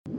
मीर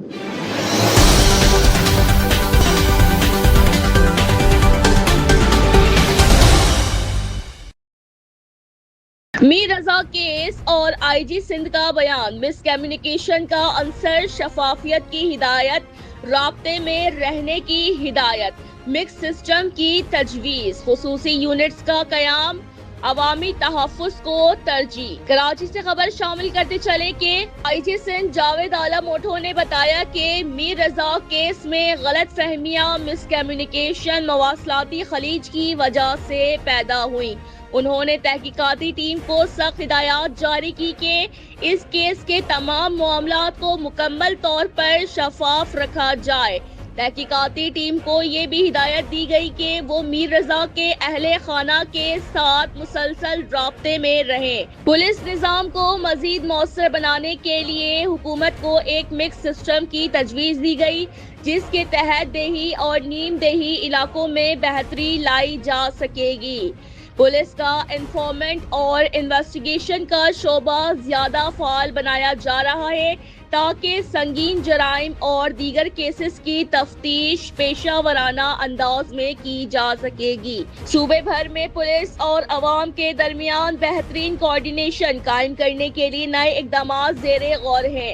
रजा case और IG Sindh का बयान, मिस कम्युनिकेशन का अंसर, शफाफियत की हिदायत, राब्ते में रहने की हिदायत, मिक्स सिस्टम की तजवीज़, खुसूसी यूनिट्स का क़याम, अवामी तहफ़्फ़ुज़ को तरजीह। कराची से खबर शामिल करते चले कि आईजी सिंध जावेद आलम ओठो ने बताया कि मीर रजा केस में गलत फहमियाँ, मिस कम्युनिकेशन मवासलाती खलीज की वजह से पैदा हुई। उन्होंने तहकीकाती टीम को सख्त हिदायत जारी की कि इस केस के तमाम मामलात को मुकम्मल तौर पर शफाफ रखा जाए। तहकीकाती टीम को ये भी हिदायत दी गई कि वो मीर रजा के अहले खाना के साथ मुसलसल राब्ते में रहें। पुलिस निज़ाम को मजीद मौसर बनाने के लिए हुकूमत को एक मिक्स सिस्टम की तजवीज़ दी गई, जिसके तहत देही और नीम देही इलाकों में बेहतरी लाई जा सकेगी। पुलिस का इन्फॉर्मेंट और इन्वेस्टिगेशन का शोबा ज्यादा फाल बनाया जा रहा है ताकि संगीन जराइम और दीगर केसेस की तफ्तीश पेशा वराना अंदाज में की जा सकेगी। सूबे भर में पुलिस और अवाम के दरमियान बेहतरीन कोऑर्डिनेशन कायम करने के लिए नए इकदाम ज़ेरे गौर हैं।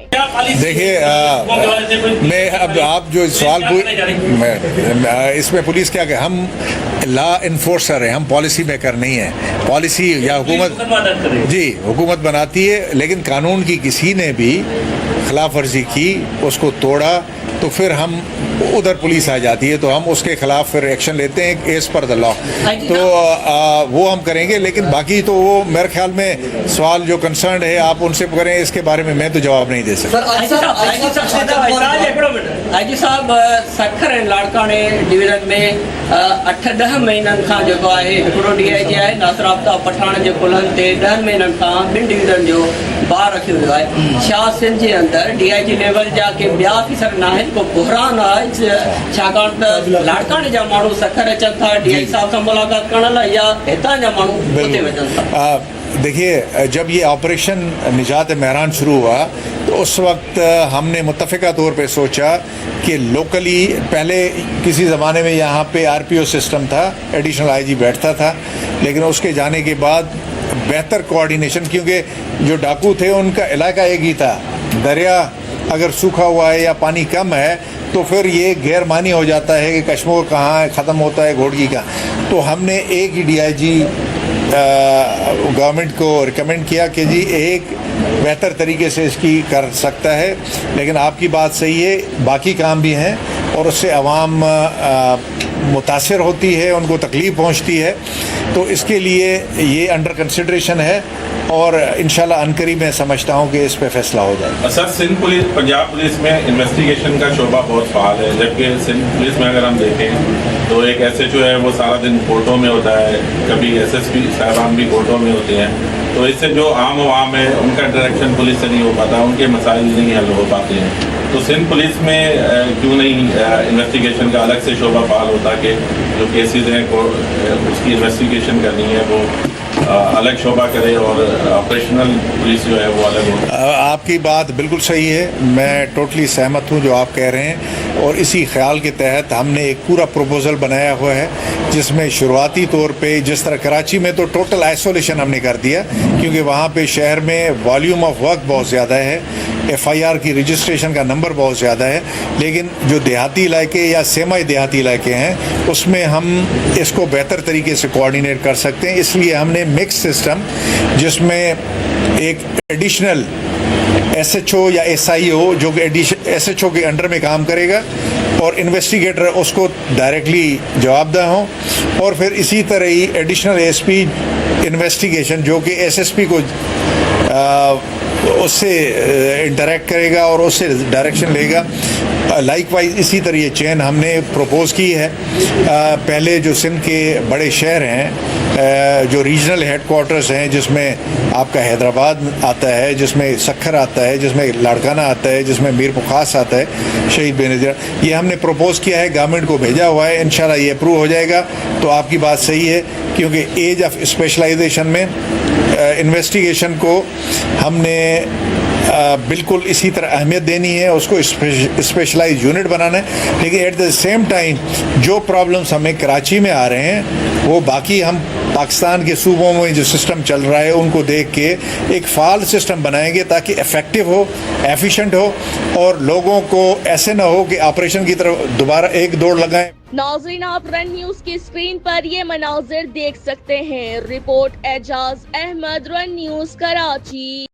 देखिए, मैं अब आप जो सवाल इसमें पुलिस क्या कहे, हम लॉ इन्फोर्सर है, हम पॉलिसी मेकर नहीं है। पॉलिसी या हुकूमत बनाती है, लेकिन कानून की किसी ने भी खिलाफ वर्जी की, उसको तोड़ा, तो फिर हम उधर पुलिस आ जाती है तो हम उसके खिलाफ फिर एक्शन लेते हैं एज पर द लॉ। तो वो हम करेंगे, लेकिन बाकी तो वो मेरे ख्याल में सवाल जो कंसर्न है आप उनसे करें, इसके बारे में मैं तो जवाब नहीं दे सकता। आईजी साहब, सखर ऐं लाड़काने डिवीज़न में 8-10 महीननि खां जेको आहे हिकिड़ो DIG आहे, नासिर आफ्ताब पठाण जे कुलनि ते 10 महीननि खां 2 डिवीज़न जो बार रखियो वियो आहे। छा सिंध जे अंदरि DIG लेवल जा के ॿिया अफ़ीसर न आहिनि? को बहरान आहे छाकाणि त लाड़काने जा माण्हू सखर अचनि था DIG साहब सां मुलाक़ात करण लाइ, या हितां जा माण्हू हुते वञनि था? देखिए, जब ये ऑपरेशन निजात मेहरान शुरू हुआ तो उस वक्त हमने मुत्तफ़िका तौर पे सोचा कि लोकली पहले किसी ज़माने में यहाँ पे RPO सिस्टम था, एडिशनल IG बैठता था, लेकिन उसके जाने के बाद बेहतर कोऑर्डिनेशन, क्योंकि जो डाकू थे उनका इलाका एक ही था, दरिया अगर सूखा हुआ है या पानी कम है तो फिर ये गैर मानी हो जाता है कि कश्मीर कहाँ है, ख़त्म होता है घोड़गी का। तो हमने एक ही DIG गवर्नमेंट को रिकमेंड किया कि जी एक बेहतर तरीके से इसकी कर सकता है, लेकिन आपकी बात सही है, बाकी काम भी हैं और उससे आवाम मुतासिर होती है, उनको तकलीफ़ पहुंचती है। तो इसके लिए ये अंडर कंसिडरेशन है और इंशाल्लाह अनकरीब मैं समझता हूँ कि इस पे फैसला हो जाए। Sir, Sindh police, Punjab police में इन्वेस्टिगेशन का शोबा बहुत फ़ाल है, जबकि सिंध पुलिस में अगर हम देखें तो एक SHO है, वो सारा दिन कोर्टों में होता है, कभी SSP साहबान भी कोर्टों में होते हैं, तो इससे जो आम आवाम है उनका इंटरेक्शन पुलिस से नहीं हो पाता, उनके मसाइल नहीं हल हो पाते हैं। तो सिंध पुलिस में क्यों नहीं इन्वेस्टिगेशन का अलग से शोबा फ़ाल होता कि जो केसेस हैं उसकी इन्वेस्टिगेशन करनी है वो अलग शोबा करे और ऑपरेशनल पुलिस जो है वो अलग हो? आपकी बात बिल्कुल सही है, मैं टोटली सहमत हूँ जो आप कह रहे हैं, और इसी ख्याल के तहत हमने एक पूरा प्रपोज़ल बनाया हुआ है जिसमें शुरुआती तौर पे, जिस तरह कराची में तो टोटल आइसोलेशन हमने कर दिया क्योंकि वहाँ पे शहर में वॉल्यूम ऑफ वर्क बहुत ज़्यादा है, FIR की रजिस्ट्रेशन का नंबर बहुत ज़्यादा है, लेकिन जो देहाती इलाके या सेमी देहाती इलाके हैं उसमें हम इसको बेहतर तरीके से कोऑर्डिनेट कर सकते हैं। इसलिए हमने मिक्स सिस्टम, जिसमें एक एडिशनल SHO या SIO जो कि SHO के अंडर में काम करेगा और इन्वेस्टिगेटर उसको डायरेक्टली जवाबदेह हों, और फिर इसी तरह ही एडिशनल SP इन्वेस्टिगेशन जो कि SSP को उससे इंटरेक्ट करेगा और उससे डायरेक्शन लेगा। लाइकवाइज इसी तरह ये चेन हमने प्रपोज़ की है। पहले जो सिंध के बड़े शहर हैं, जो रीजनल हेडक्वार्टर्स हैं, जिसमें आपका हैदराबाद आता है, जिसमें सखर आता है, जिसमें लाड़काना आता है, जिसमें मीर पुखास आता है, शहीद बेनज़ीर, ये हमने प्रपोज़ किया है, गवर्नमेंट को भेजा हुआ है, इंशाल्लाह ये अप्रूव हो जाएगा। तो आपकी बात सही है, क्योंकि एज ऑफ स्पेशलाइजेशन में इन्वेस्टिगेशन को हमने बिल्कुल इसी तरह अहमियत देनी है, उसको स्पेशलाइज यूनिट बनाना है, लेकिन एट द सेम टाइम जो प्रॉब्लम्स हमें कराची में आ रहे हैं वो बाकी हम पाकिस्तान के सूबों में जो सिस्टम चल रहा है उनको देख के एक फ़ाल सिस्टम बनाएंगे ताकि इफ़ेक्टिव हो, एफिशिएंट हो और लोगों को ऐसे ना हो कि ऑपरेशन की तरफ दोबारा एक दौड़ लगाएं। नाज़रीन, आप रन न्यूज़ की स्क्रीन पर ये मनाजिर देख सकते हैं। Report Ejaz Ahmed, Run News, Karachi.